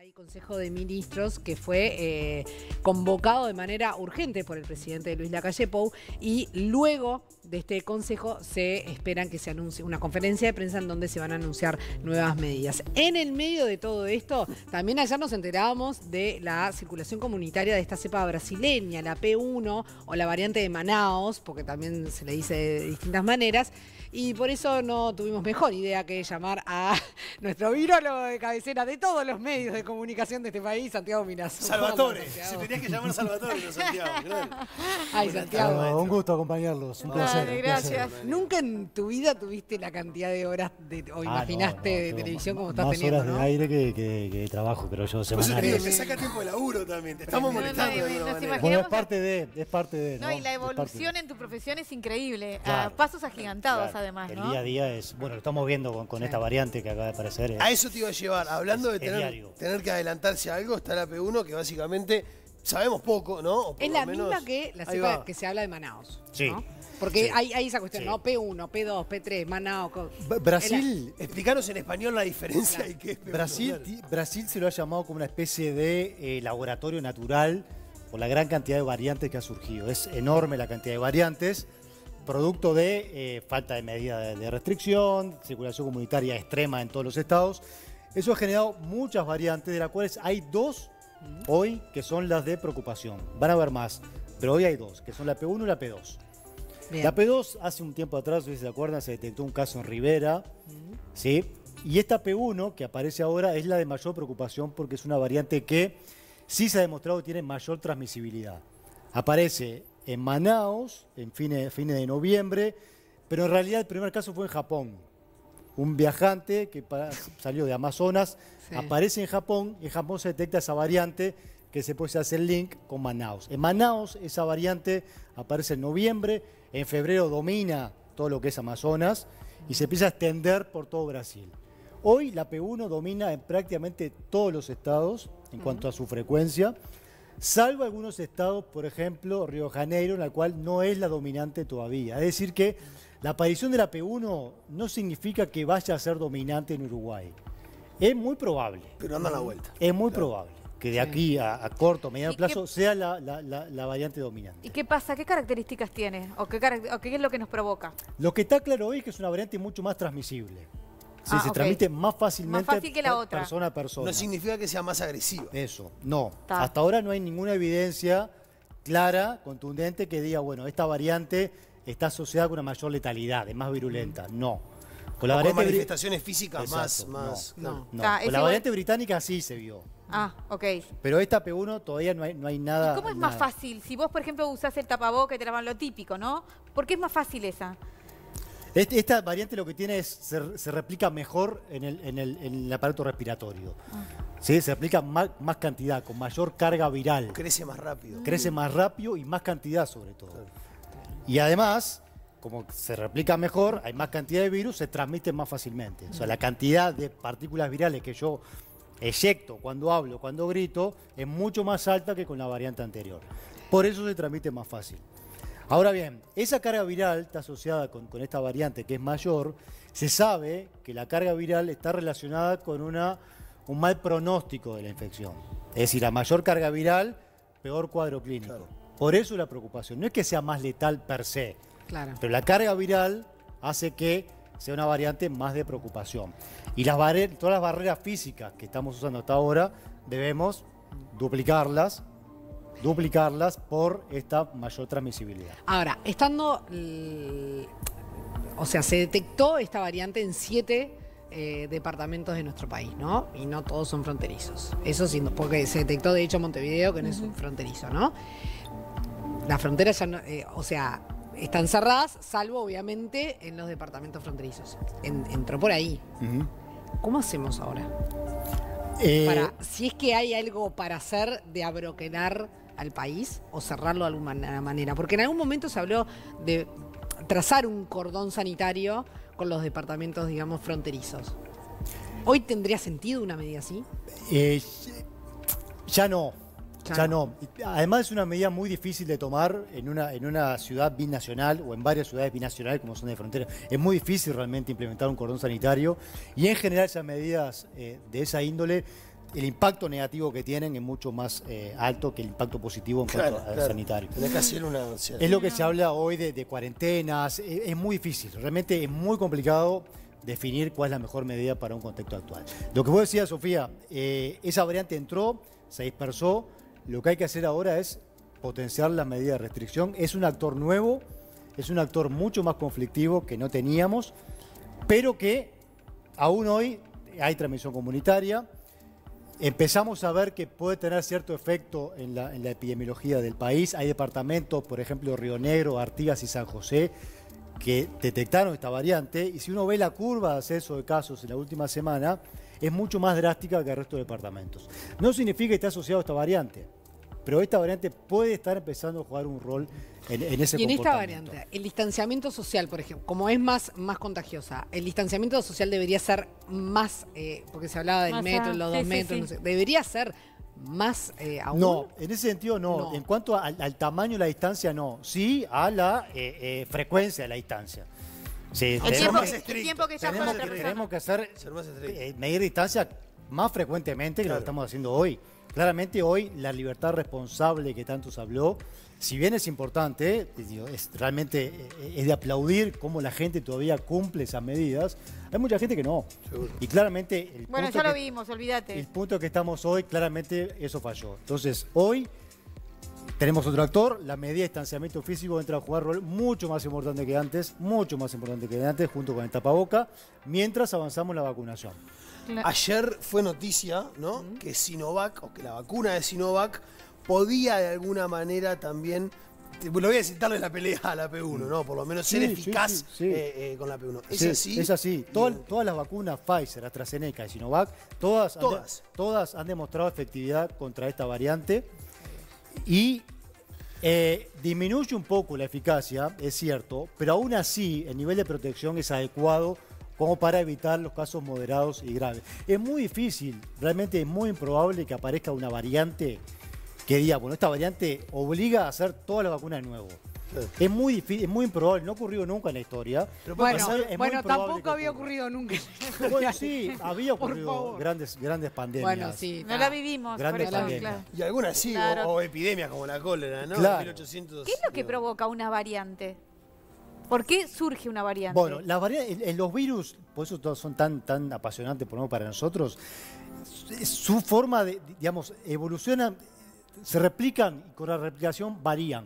Hay Consejo de Ministros que fue convocado de manera urgente por el presidente Luis Lacalle Pou, y luego de este consejo se esperan que se anuncie una conferencia de prensa en donde se van a anunciar nuevas medidas. En el medio de todo esto, también ayer nos enterábamos de la circulación comunitaria de esta cepa brasileña, la P1 o la variante de Manaos, porque también se le dice de distintas maneras, y por eso no tuvimos mejor idea que llamar a nuestro virólogo de cabecera de todos los medios de comunicación de este país, Santiago Minazo. Salvatore, si tenías que llamar a Salvatore, no Santiago, claro. Ay, Santiago. Un gusto acompañarlos, un placer. Dale, gracias. ¿Nunca en tu vida tuviste la cantidad de horas o imaginaste de televisión como estás teniendo? Más horas de aire que trabajo, pero yo semanalmente. Te saca tiempo de laburo también, te estamos molestando. Bueno, es parte de. No, y la evolución en tu profesión es increíble, Claro, a pasos agigantados claro. además, El ¿no? día a día es, bueno, lo estamos viendo con esta variante que acaba de aparecer. A eso te iba a llevar, hablando de diario. tener que adelantarse a algo, está la P1 que básicamente sabemos poco, ¿no? O por Es la lo menos, misma que la cepa que se habla de Manaos, Sí. ¿no? Porque Sí. hay esa cuestión, Sí. ¿no? P1, P2, P3, Manaos. Brasil, Explicaros en español la diferencia y qué es P1. Brasil se lo ha llamado como una especie de laboratorio natural por la gran cantidad de variantes que ha surgido. Es enorme la cantidad de variantes, producto de falta de medida de restricción, circulación comunitaria extrema en todos los estados. Eso ha generado muchas variantes, de las cuales hay dos hoy que son las de preocupación. Van a haber más, pero hoy hay dos, que son la P1 y la P2. Bien. La P2, hace un tiempo atrás, si se acuerdan, se detectó un caso en Rivera, ¿sí? Y esta P1 que aparece ahora es la de mayor preocupación porque es una variante que sí se ha demostrado que tiene mayor transmisibilidad. Aparece en Manaos, en fines de noviembre, pero en realidad el primer caso fue en Japón. Un viajante que salió de Amazonas, Sí. aparece en Japón se detecta esa variante que se puede hacer link con Manaos. En Manaos esa variante aparece en noviembre, en febrero domina todo lo que es Amazonas y se empieza a extender por todo Brasil. Hoy la P1 domina en prácticamente todos los estados en cuanto a su frecuencia, salvo algunos estados, por ejemplo, Río de Janeiro, en el cual no es la dominante todavía. Es decir que la aparición de la P1 no significa que vaya a ser dominante en Uruguay. Es muy probable. Pero anda a la vuelta. Es muy probable que de aquí a corto o mediano plazo sea la variante dominante. ¿Y qué pasa? ¿Qué características tiene? ¿O qué es lo que nos provoca? Lo que está claro hoy es que es una variante mucho más transmisible. Sí, se ok. transmite más fácilmente Más fácil que la otra. persona a persona. No significa que sea más agresiva. Eso, no. Ta. Hasta ahora no hay ninguna evidencia clara, contundente, que diga, bueno, esta variante está asociada con una mayor letalidad, es más virulenta. No. Con la O con variante manifestaciones físicas Exacto, más. no. No. Ta, Con ese la igual- variante británica sí se vio. Ah, ok. Pero esta P1 todavía no hay nada. ¿Y cómo es más nada. fácil? Si vos, por ejemplo, usás el tapaboca y te lavan lo típico, ¿no? ¿Por qué es más fácil esa? Esta variante lo que tiene es, se replica mejor en el aparato respiratorio. ¿Sí? Se replica más cantidad, con mayor carga viral. Crece más rápido. Crece más rápido y más cantidad sobre todo. Y además, como se replica mejor, hay más cantidad de virus, se transmite más fácilmente. O sea, la cantidad de partículas virales que yo eyecto cuando hablo, cuando grito, es mucho más alta que con la variante anterior. Por eso se transmite más fácil. Ahora bien, esa carga viral está asociada con esta variante que es mayor. Se sabe que la carga viral está relacionada con un mal pronóstico de la infección. Es decir, a mayor carga viral, peor cuadro clínico. Claro. Por eso la preocupación. No es que sea más letal per se, Claro. pero la carga viral hace que sea una variante más de preocupación. Y todas las barreras físicas que estamos usando hasta ahora, debemos duplicarlas por esta mayor transmisibilidad. Ahora, o sea, se detectó esta variante en 7 departamentos de nuestro país, ¿no? Y no todos son fronterizos. Eso sí, porque se detectó de hecho Montevideo, que no es un fronterizo, ¿no? Las fronteras ya no, o sea, están cerradas, salvo obviamente en los departamentos fronterizos. Entró por ahí. ¿Cómo hacemos ahora? Si es que hay algo para hacer de abroquelar al país o cerrarlo de alguna manera. Porque en algún momento se habló de trazar un cordón sanitario con los departamentos, digamos, fronterizos. ¿Hoy tendría sentido una medida así? Ya no. Además es una medida muy difícil de tomar en una ciudad binacional o en varias ciudades binacionales como son de frontera. Es muy difícil realmente implementar un cordón sanitario y en general esas medidas de esa índole el impacto negativo que tienen es mucho más alto que el impacto positivo en cuanto al sanitario. Tenés que hacer una... Es lo que se habla hoy de cuarentenas, es muy difícil, realmente es muy complicado definir cuál es la mejor medida para un contexto actual. Lo que vos decías, Sofía, esa variante entró, se dispersó, lo que hay que hacer ahora es potenciar las medidas de restricción. Es un actor nuevo, es un actor mucho más conflictivo que no teníamos, pero que aún hoy hay transmisión comunitaria. Empezamos a ver que puede tener cierto efecto en la epidemiología del país. Hay departamentos, por ejemplo, Río Negro, Artigas y San José, que detectaron esta variante. Y si uno ve la curva de ascenso de casos en la última semana, es mucho más drástica que el resto de departamentos. No significa que esté asociado a esta variante, pero esta variante puede estar empezando a jugar un rol en ese comportamiento. Y en esta variante, el distanciamiento social, por ejemplo, como es más contagiosa, el distanciamiento social debería ser más, porque se hablaba del metro, los 2 metros, no sé, debería ser más aún. No, en ese sentido no. En cuanto al tamaño de la distancia, no. Sí a la frecuencia de la distancia. Sí, El tiempo que está con otra persona. tenemos que hacer medir distancia más frecuentemente que lo que estamos haciendo hoy. Claramente hoy la libertad responsable que tanto se habló, si bien es importante, realmente es de aplaudir cómo la gente todavía cumple esas medidas, hay mucha gente que no. Seguro. Y claramente... Bueno, ya lo vimos, olvídate. El punto que estamos hoy, claramente eso falló. Entonces, hoy tenemos otro actor, la medida de distanciamiento físico entra a jugar rol mucho más importante que antes, junto con el tapaboca, mientras avanzamos en la vacunación. Ayer fue noticia, ¿no? Que Sinovac, o que la vacuna de Sinovac, podía de alguna manera también, lo voy a citarle la pelea a la P1, ¿no? Por lo menos ser eficaz con la P1. ¿Es así? Es así. Todas las vacunas Pfizer, AstraZeneca y Sinovac, todas han demostrado efectividad contra esta variante y disminuye un poco la eficacia, es cierto, pero aún así el nivel de protección es adecuado como para evitar los casos moderados y graves. Es muy difícil, realmente es muy improbable que aparezca una variante que diga, bueno, esta variante obliga a hacer todas las vacunas de nuevo. Es muy difícil, es muy improbable, no ha ocurrido nunca en la historia. Pero bueno, tampoco había ocurrido nunca. Bueno, sí, había ocurrido grandes pandemias. Bueno, sí. No la vivimos. Grandes por eso, pandemias. claro. Y algunas sí, Claro. o epidemias como la cólera, ¿no? Claro. 1800. ¿Qué es lo que provoca una variante? ¿Por qué surge una variante? Bueno, las variantes, en los virus, por eso todos son tan apasionantes por lo menos para nosotros, su forma de, digamos, evolucionan, se replican y con la replicación varían.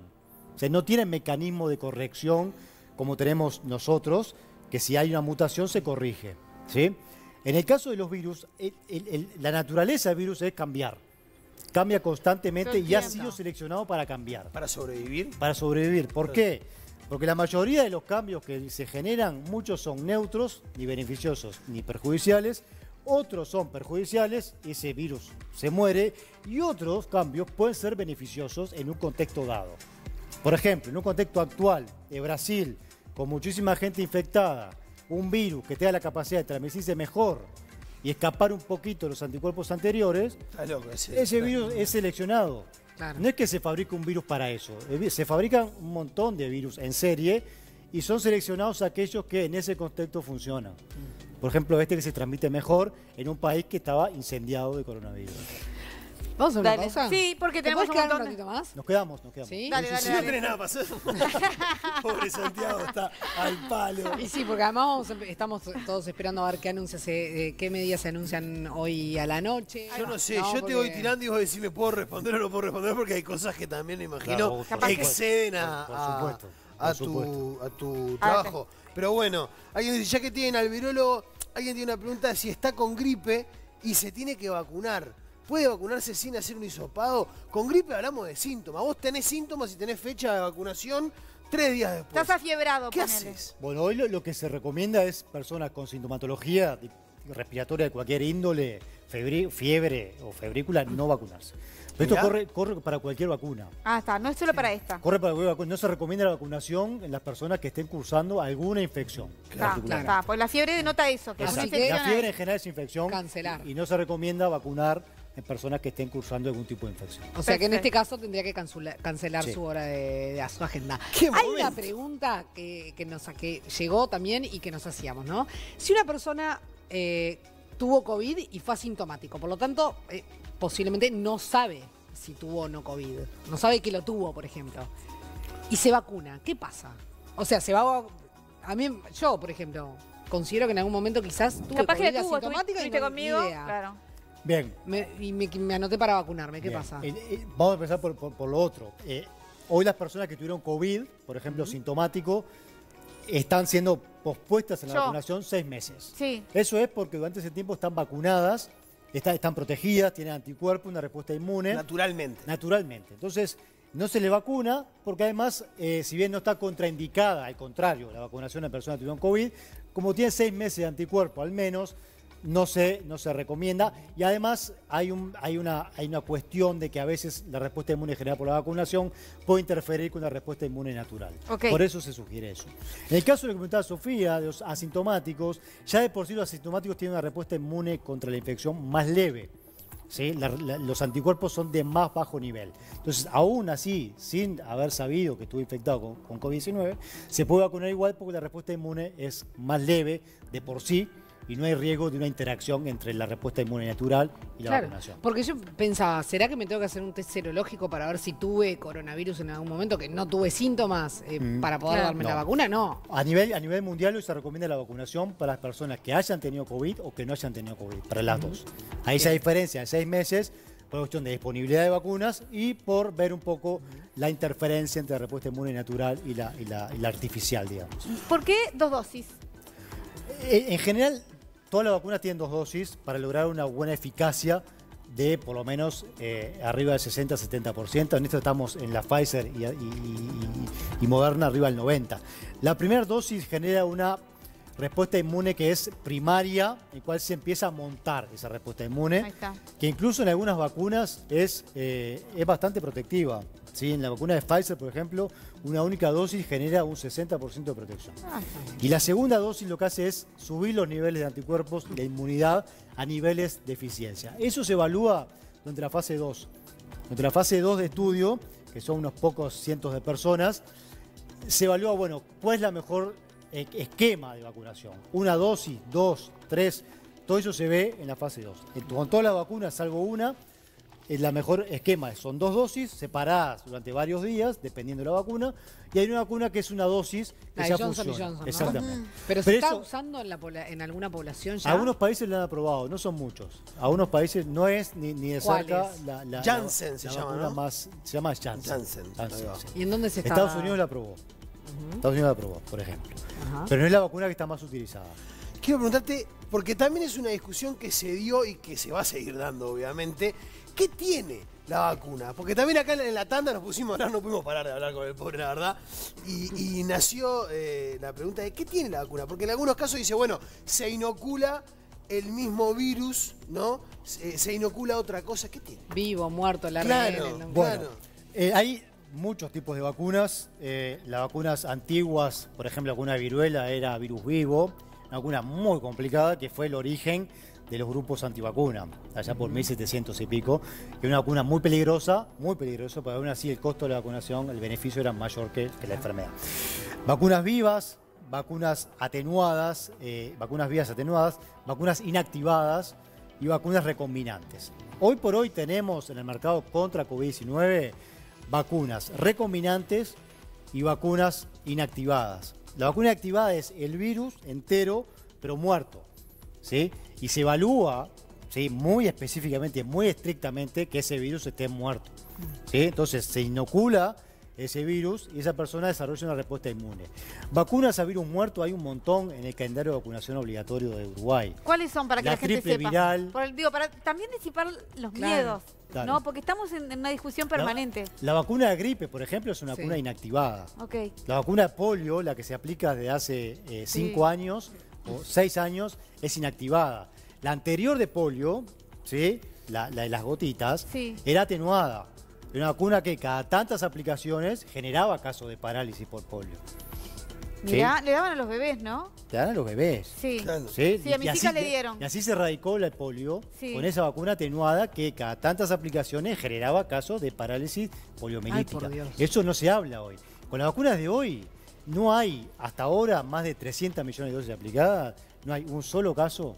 O sea, no tienen mecanismo de corrección como tenemos nosotros, que si hay una mutación se corrige, ¿sí? En el caso de los virus, la naturaleza del virus es cambiar. Cambia constantemente y ha sido seleccionado para cambiar. ¿Para sobrevivir? Para sobrevivir. ¿Por qué? Porque la mayoría de los cambios que se generan, muchos son neutros, ni beneficiosos ni perjudiciales, otros son perjudiciales, ese virus se muere, y otros cambios pueden ser beneficiosos en un contexto dado. Por ejemplo, en un contexto actual de Brasil, con muchísima gente infectada, un virus que tenga la capacidad de transmitirse mejor y escapar un poquito de los anticuerpos anteriores, Está loco ese virus es seleccionado. Claro. No es que se fabrique un virus para eso, se fabrican un montón de virus en serie y son seleccionados aquellos que en ese contexto funcionan. Por ejemplo, este que se transmite mejor en un país que estaba incendiado de coronavirus. ¿Vamos a una Dale. pausa? Sí, porque ¿Te tenemos podés un quedar montón de... ratito más? Nos quedamos. ¿Sí? Dale, Si no tenés nada para hacer. Pobre Santiago, está al palo. Y sí, porque además estamos todos esperando a ver qué anuncios, qué medidas se anuncian hoy a la noche. Yo no sé, No, yo te porque- voy tirando y vos decís me puedo responder o no puedo responder porque hay cosas que también me imagino Claro, por exceden supuesto, a por supuesto. a tu trabajo. Pero bueno, alguien dice, ya que tienen al virólogo, alguien tiene una pregunta de si está con gripe y se tiene que vacunar. ¿Puede vacunarse sin hacer un hisopado? Con gripe hablamos de síntomas. Vos tenés síntomas y tenés fecha de vacunación 3 días después. Estás afiebrado, ¿Qué ponele. haces? Bueno, hoy lo que se recomienda es personas con sintomatología respiratoria de cualquier índole, fiebre o febrícula, no vacunarse. Pero esto corre para cualquier vacuna. Ah, está, no es solo para esta. Corre para cualquier vacuna. No se recomienda la vacunación en las personas que estén cursando alguna infección. particular. Está, pues la fiebre denota eso, que Así una que- La infección fiebre hay. en general es infección. Cancelar. Y no se recomienda vacunar en personas que estén cursando algún tipo de infección. O sea que en Perfecto. este caso tendría que cancelar Sí. su hora de su agenda. ¡Qué Hay momento! una pregunta que llegó también y que nos hacíamos, ¿no? Si una persona tuvo COVID y fue asintomático. Por lo tanto, posiblemente no sabe si tuvo o no COVID. No sabe que lo tuvo, por ejemplo. Y se vacuna. ¿Qué pasa? O sea, a mí, yo, por ejemplo, considero que en algún momento quizás tuve Capaz que COVID tuvo, asintomático y estuviste no conmigo. ni idea. Claro. Bien. Me anoté para vacunarme. ¿Qué Bien. pasa? Vamos a empezar por lo otro. Hoy las personas que tuvieron COVID, por ejemplo, sintomático, están siendo pospuestas en la vacunación 6 meses. Sí. Eso es porque durante ese tiempo están vacunadas, están protegidas, tienen anticuerpos, una respuesta inmune. Naturalmente. Naturalmente. Entonces, no se le vacuna porque además, si bien no está contraindicada, al contrario, la vacunación a personas que tuvieron COVID, como tiene 6 meses de anticuerpo al menos, no se recomienda. Y además hay una cuestión de que a veces la respuesta inmune generada por la vacunación puede interferir con la respuesta inmune natural. Ok. Por eso se sugiere eso. En el caso de lo que comentaba Sofía, de los asintomáticos, ya de por sí los asintomáticos tienen una respuesta inmune contra la infección más leve. ¿Sí? Los anticuerpos son de más bajo nivel. Entonces, aún así, sin haber sabido que estuvo infectado con COVID-19, se puede vacunar igual porque la respuesta inmune es más leve de por sí y no hay riesgo de una interacción entre la respuesta inmune natural y la vacunación. Porque yo pensaba, ¿será que me tengo que hacer un test serológico para ver si tuve coronavirus en algún momento, que no tuve síntomas, para poder darme la vacuna? No. A nivel mundial hoy se recomienda la vacunación para las personas que hayan tenido COVID o que no hayan tenido COVID, para las dos. Ahí se diferencia de 6 meses por cuestión de disponibilidad de vacunas y por ver un poco la interferencia entre la respuesta inmune natural y la artificial, digamos. ¿Por qué 2 dosis? En general, todas las vacunas tienen 2 dosis para lograr una buena eficacia de por lo menos arriba del 60-70%. En esto estamos en la Pfizer y Moderna arriba del 90%. La primera dosis genera una respuesta inmune que es primaria, en cual se empieza a montar esa respuesta inmune, Ahí está. que incluso en algunas vacunas es bastante protectiva. ¿Sí? En la vacuna de Pfizer, por ejemplo, una única dosis genera un 60% de protección. Y la segunda dosis lo que hace es subir los niveles de anticuerpos y la inmunidad a niveles de eficiencia. Eso se evalúa durante la fase 2. Durante la fase 2 de estudio, que son unos pocos cientos de personas, se evalúa, bueno, cuál es la mejor esquema de vacunación. Una dosis, 2, 3, todo eso se ve en la fase 2. Con todas las vacunas, salvo una, la mejor esquema son 2 dosis separadas durante varios días, dependiendo de la vacuna, y hay una vacuna que es una dosis que La ya de Johnson & funciona. Johnson, ¿no? Exactamente. Pero se está eso, usando en alguna población ya. algunos países lo han aprobado, no son muchos. Algunos países no es ni de cerca ¿Cuáles? la Janssen se llama, vacuna ¿no? más, se llama Janssen. Janssen, ahí va. Sí. ¿Y en dónde se está? Estados Unidos la aprobó. Estados Unidos la aprobó, por ejemplo. Ajá. Pero no es la vacuna que está más utilizada. Quiero preguntarte, porque también es una discusión que se dio y que se va a seguir dando, obviamente. ¿Qué tiene la vacuna? Porque también acá en la tanda nos pusimos a hablar, no pudimos parar de hablar con el pobre, la verdad. Y nació la pregunta de ¿qué tiene la vacuna? Porque en algunos casos dice, bueno, se inocula el mismo virus, ¿no? Se inocula otra cosa. ¿Qué tiene? Vivo, muerto, la Claro, Bueno, claro. hay muchos tipos de vacunas. Las vacunas antiguas, por ejemplo, la vacuna de viruela era virus vivo, una vacuna muy complicada que fue el origen de los grupos antivacuna, allá por 1700 y pico, que es una vacuna muy peligrosa, pero aún así el costo de la vacunación, el beneficio era mayor que la enfermedad. Vacunas vivas, vacunas atenuadas, vacunas inactivadas y vacunas recombinantes. Hoy por hoy tenemos en el mercado contra COVID-19 vacunas recombinantes y vacunas inactivadas. La vacuna inactivada es el virus entero, pero muerto, ¿sí? Y se evalúa, ¿sí?, muy específicamente, muy estrictamente, que ese virus esté muerto, ¿sí? Entonces se inocula ese virus y esa persona desarrolla una respuesta inmune. Vacunas a virus muerto hay un montón en el calendario de vacunación obligatorio de Uruguay. ¿Cuáles son para que la, gente triple sepa? viral. Para también disipar los Claro, miedos, claro. ¿no? Porque estamos en una discusión permanente. La vacuna de gripe, por ejemplo, es una Sí. vacuna inactivada. Ok. La vacuna de polio, la que se aplica desde hace 5 años o 6 años, es inactivada. La anterior de polio, ¿sí?, la de las gotitas, Sí. era atenuada. Era una vacuna que cada tantas aplicaciones generaba casos de parálisis por polio. Mirá, le daban a los bebés, ¿no? Te dan a los bebés. Sí. Claro. ¿Sí? Sí, a mis Y así hijas le que- dieron. Y así se erradicó el polio Sí. con esa vacuna atenuada que cada tantas aplicaciones generaba casos de parálisis poliomielítica. Ay, por Dios. Eso no se habla hoy. Con las vacunas de hoy no hay hasta ahora más de 300 millones de dosis aplicadas, no hay un solo caso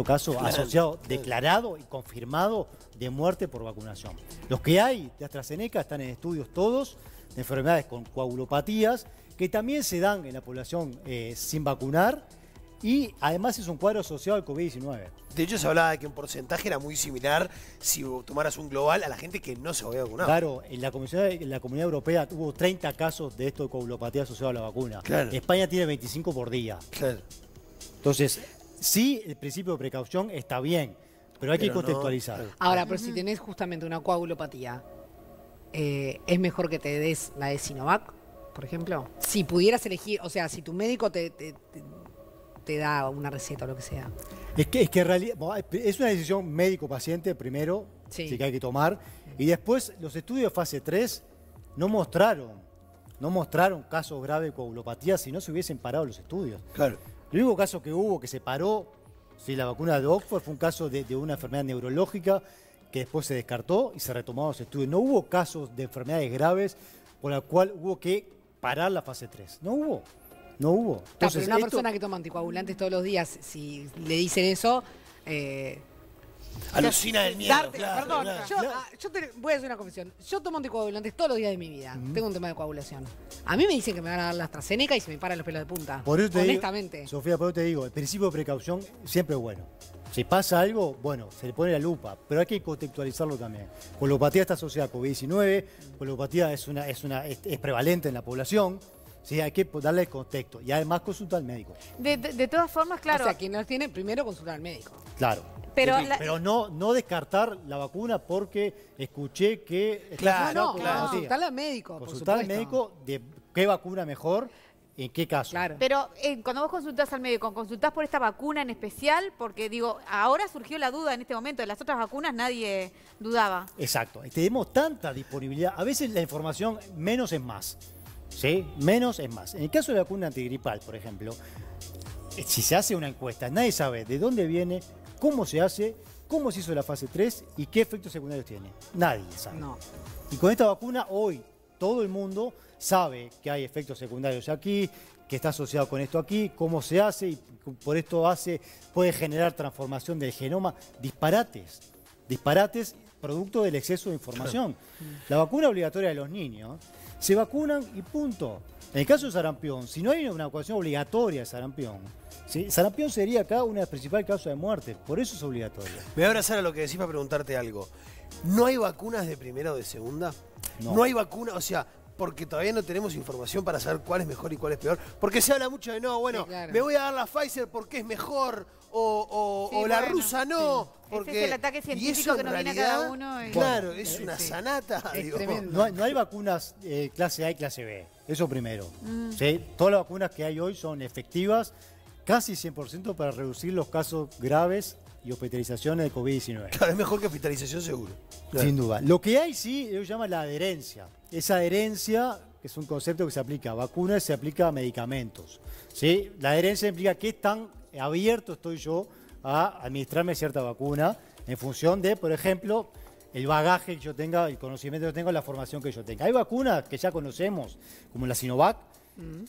caso asociado, declarado y confirmado de muerte por vacunación. Los que hay de AstraZeneca están en estudios todos de enfermedades con coagulopatías que también se dan en la población sin vacunar y además es un cuadro asociado al COVID-19. De hecho, se hablaba de que en porcentaje era muy similar si tomaras un global a la gente que no se había vacunado. Claro, en la Comunidad Europea hubo 30 casos de esto de coagulopatía asociado a la vacuna. Claro. España tiene 25 por día. Claro. Entonces, sí, el principio de precaución está bien, pero hay que Pero no, contextualizar. claro. Ahora, pero si tenés justamente una coagulopatía, ¿es mejor que te des la de Sinovac, por ejemplo? Si pudieras elegir, o sea, si tu médico te da una receta o lo que sea. Es que en realidad es una decisión médico-paciente primero, Sí. que hay que tomar, y después los estudios de fase 3 no mostraron casos graves de coagulopatía si no se hubiesen parado los estudios. Claro. El único caso que hubo que se paró, sí, la vacuna de Oxford, fue un caso de una enfermedad neurológica que después se descartó y se retomaron los estudios. No hubo casos de enfermedades graves por la cual hubo que parar la fase 3. No hubo. Pero una persona que toma anticoagulantes todos los días, si le dicen eso... Alucina del miedo. Perdón, claro. yo voy a hacer una confesión. Yo tomo anticoagulantes todos los días de mi vida. Tengo un tema de coagulación. A mí me dicen que me van a dar la AstraZeneca y se me paran los pelos de punta. Por eso te honestamente. digo, Sofía, por eso te digo, el principio de precaución siempre es bueno. Si pasa algo, bueno, se le pone la lupa, pero hay que contextualizarlo también. Coagulopatía está asociada a COVID-19, coagulopatía es prevalente en la población. Sí, hay que darle el contexto y además consulta al médico. De todas formas, claro. O sea, quien no tiene, primero consultar al médico. Claro. Pero Pero no descartar la vacuna porque escuché que... Claro, consultarle al médico, por Consultar al supuesto. médico de qué vacuna mejor, en qué caso. Claro. Pero cuando vos consultás al médico, ¿consultás por esta vacuna en especial? Porque digo, ahora surgió la duda en este momento. De las otras vacunas nadie dudaba. Exacto. Y tenemos tanta disponibilidad. A veces la información menos es más. ¿Sí? Menos es más. En el caso de la vacuna antigripal, por ejemplo, si se hace una encuesta, nadie sabe de dónde viene, cómo se hace, cómo se hizo la fase 3 y qué efectos secundarios tiene. Nadie sabe. No. Y con esta vacuna hoy todo el mundo sabe que hay efectos secundarios aquí, que está asociado con esto aquí, cómo se hace y por esto puede generar transformación del genoma. Disparates producto del exceso de información. La vacuna obligatoria de los niños se vacunan y punto. En el caso de sarampión, si no hay una vacunación obligatoria de sarampión, ¿sí? Sarampión sería acá una principal causa de muerte, por eso es obligatoria. Me voy a abrazar a lo que decís para preguntarte algo. ¿No hay vacunas de primera o de segunda? No. No hay vacunas, o sea, porque todavía no tenemos información para saber cuál es mejor y cuál es peor. Porque se habla mucho de, no, bueno, Sí, claro. me voy a dar la Pfizer porque es mejor, o Sí, la bueno, rusa no. Porque, Ese es el ataque y científico eso que en nos viene a realidad, cada uno y- Claro, es una sanata. Es digo. tremendo. No hay vacunas clase A y clase B, eso primero. ¿Sí? Todas las vacunas que hay hoy son efectivas casi 100% para reducir los casos graves y hospitalizaciones de COVID-19. Claro, es mejor que hospitalización seguro. Sin duda. Lo que hay sí, ellos llaman la adherencia. Esa adherencia, que es un concepto que se aplica a vacunas, se aplica a medicamentos. ¿Sí? La adherencia implica qué tan abierto estoy yo a administrarme cierta vacuna en función de, por ejemplo, el bagaje que yo tenga, el conocimiento que yo tenga, la formación que yo tenga. Hay vacunas que ya conocemos, como la Sinovac,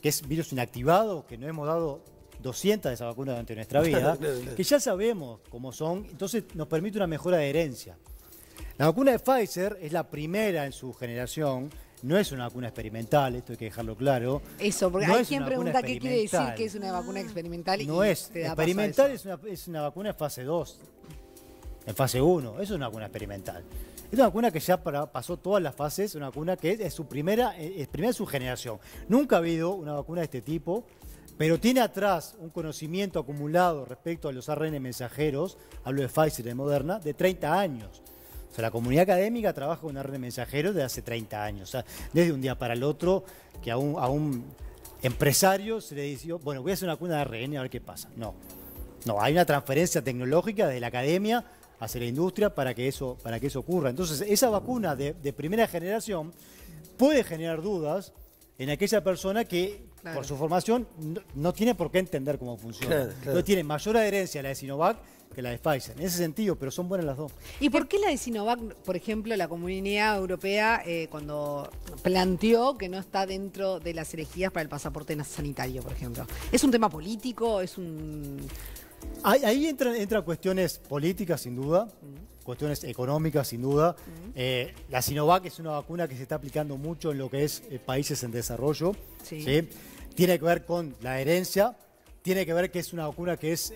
que es virus inactivado, que no hemos dado 200 de esas vacunas durante nuestra vida, Claro. que ya sabemos cómo son, entonces nos permite una mejor adherencia. La vacuna de Pfizer es la primera en su generación, no es una vacuna experimental, esto hay que dejarlo claro. Eso, porque No hay es quien una vacuna pregunta qué quiere decir experimental. que es una vacuna experimental No y es te da paso a experimental, eso. es una vacuna en fase 2, en fase 1, eso es una vacuna experimental. Es una vacuna que ya pasó todas las fases, es una vacuna que es su primera de su generación. Nunca ha habido una vacuna de este tipo, pero tiene atrás un conocimiento acumulado respecto a los ARN mensajeros, hablo de Pfizer y de Moderna, de 30 años. O sea, la comunidad académica trabaja con ARN mensajeros desde hace 30 años. O sea, desde un día para el otro, que a un empresario se le dice, bueno, voy a hacer una vacuna de ARN a ver qué pasa. No, hay una transferencia tecnológica desde la academia hacia la industria para que eso ocurra. Entonces, esa vacuna de primera generación puede generar dudas en aquella persona que, Claro. por su formación, no tiene por qué entender cómo funciona. Claro. Entonces, tiene mayor adherencia a la de Sinovac que la de Pfizer. En ese sentido, pero son buenas las dos. ¿Y por qué la de Sinovac, por ejemplo, la Comunidad Europea, cuando planteó que no está dentro de las elegidas para el pasaporte sanitario, por ejemplo? ¿Es un tema político? ¿Es un...? Ahí entran cuestiones políticas, sin duda, cuestiones económicas, sin duda. La Sinovac es una vacuna que se está aplicando mucho en lo que es países en desarrollo. Sí. ¿Sí? Tiene que ver con la herencia, tiene que ver que es una vacuna que es,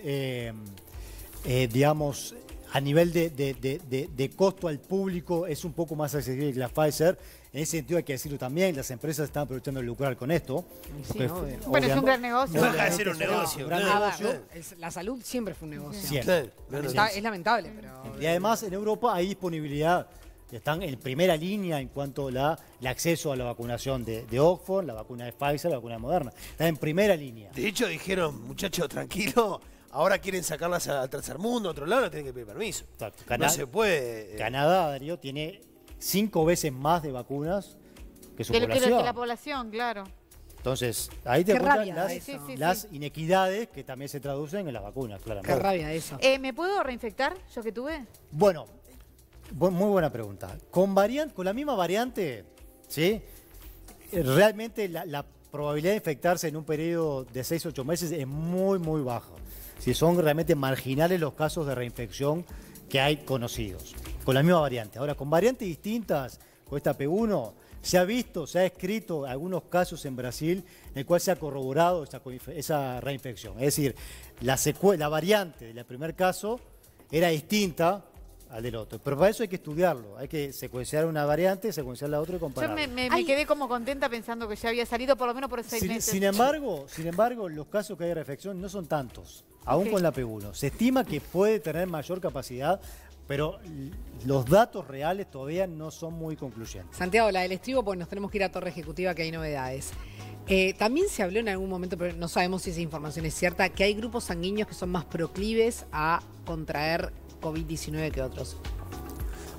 digamos, a nivel de costo al público es un poco más accesible que la Pfizer. En ese sentido hay que decirlo también, las empresas están aprovechando de lucrar con esto. Sí, Porque, obvio. Bueno, es un gran negocio. No deja de ser un obviamente negocio, un gran claro. negocio. La salud siempre fue un negocio. Siempre. Claro, Es lamentable, pero... Y además en Europa hay disponibilidad, están en primera línea en cuanto al acceso a la vacunación de Oxford, la vacuna de Pfizer, la vacuna de Moderna. Están en primera línea. De hecho, dijeron, muchachos, tranquilo, ahora quieren sacarlas al tercer mundo, a otro lado, no tienen que pedir permiso. Exacto. No se puede. Canadá, Darío, tiene 5 veces más de vacunas que su Que población. la población, claro. Entonces, ahí te Qué cuentan rabia las, eso. Sí. las inequidades que también se traducen en las vacunas, claramente. Qué rabia eso. ¿Me puedo reinfectar yo que tuve? Bueno, muy buena pregunta. Con la misma variante, ¿sí? Realmente la probabilidad de infectarse en un periodo de 6 o 8 meses es muy, muy baja. Si son realmente marginales los casos de reinfección que hay conocidos. Con la misma variante. Ahora, con variantes distintas, con esta P1, se ha visto, se ha escrito algunos casos en Brasil en el cual se ha corroborado esa reinfección. Es decir, la variante del primer caso era distinta al del otro. Pero para eso hay que estudiarlo. Hay que secuenciar una variante, secuenciar la otra y Yo compararla. me quedé como contenta pensando que ya había salido por lo menos por 6 meses. Sin embargo, los casos que hay de reinfección no son tantos, aún Ok. con la P1. Se estima que puede tener mayor capacidad, pero los datos reales todavía no son muy concluyentes. Santiago, la del estribo, pues nos tenemos que ir a Torre Ejecutiva, que hay novedades. También se habló en algún momento, pero no sabemos si esa información es cierta, que hay grupos sanguíneos que son más proclives a contraer COVID-19 que otros.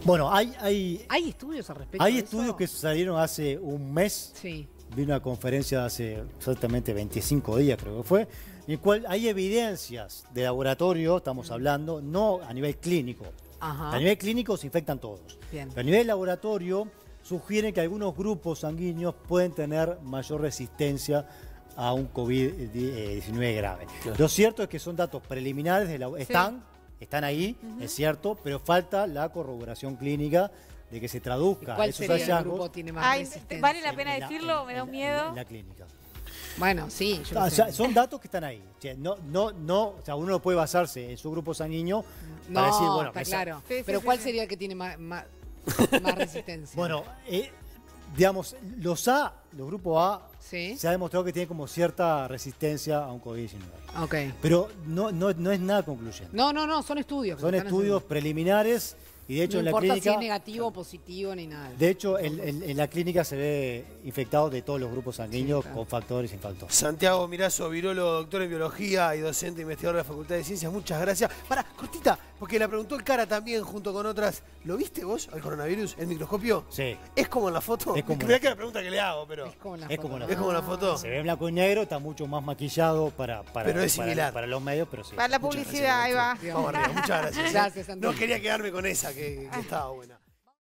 Bueno, hay ¿Hay estudios al respecto? Hay de estudios eso? que salieron hace un mes. Sí. Vi una conferencia hace exactamente 25 días, creo que fue, en el cual hay evidencias de laboratorio, estamos hablando, no a nivel clínico. Ajá. A nivel clínico se infectan todos. Bien. Pero a nivel laboratorio sugieren que algunos grupos sanguíneos pueden tener mayor resistencia a un COVID-19 grave. Claro. Lo cierto es que son datos preliminares, están ahí, es cierto, pero falta la corroboración clínica de que se ¿Y traduzca cuál esos sería el hallazgos grupo tiene más Ay, resistencia? ¿vale la pena en decirlo? Me da un miedo. en la clínica. Bueno, sí, yo O lo sea, sé. son datos que están ahí. O sea, o sea, uno no puede basarse en su grupo sanguíneo No, para decir, bueno, está esa- claro. Sí, sí, Pero sí, ¿cuál sí. sería el que tiene más resistencia? Bueno, digamos, los grupos A, Sí. se ha demostrado que tienen como cierta resistencia a un COVID-19. Ok. Pero no es nada concluyente. No, son estudios. que Son se están estudios haciendo. preliminares y de hecho No en la importa si clínica... es negativo, positivo, ni nada. De hecho, en la clínica se ve infectados de todos los grupos sanguíneos Sí, claro. con factores y sin factores. Santiago Mirazo, virólogo, doctor en biología y docente investigador de la Facultad de Ciencias, muchas gracias. Para, cortita, porque la preguntó el Cara también junto con otras. ¿Lo viste vos al coronavirus, el microscopio? Sí. ¿Es como en la foto? Es como Mirá la- que la pregunta que le hago, pero. Es como la Es foto. como la ¿Es como la foto? Se ve en blanco y negro, está mucho más maquillado para Pero es similar. para los medios, pero sí. Para la Muchas publicidad, ahí va. Vamos arriba, muchas gracias. Gracias, Santiago. No quería quedarme con esa, que estaba buena.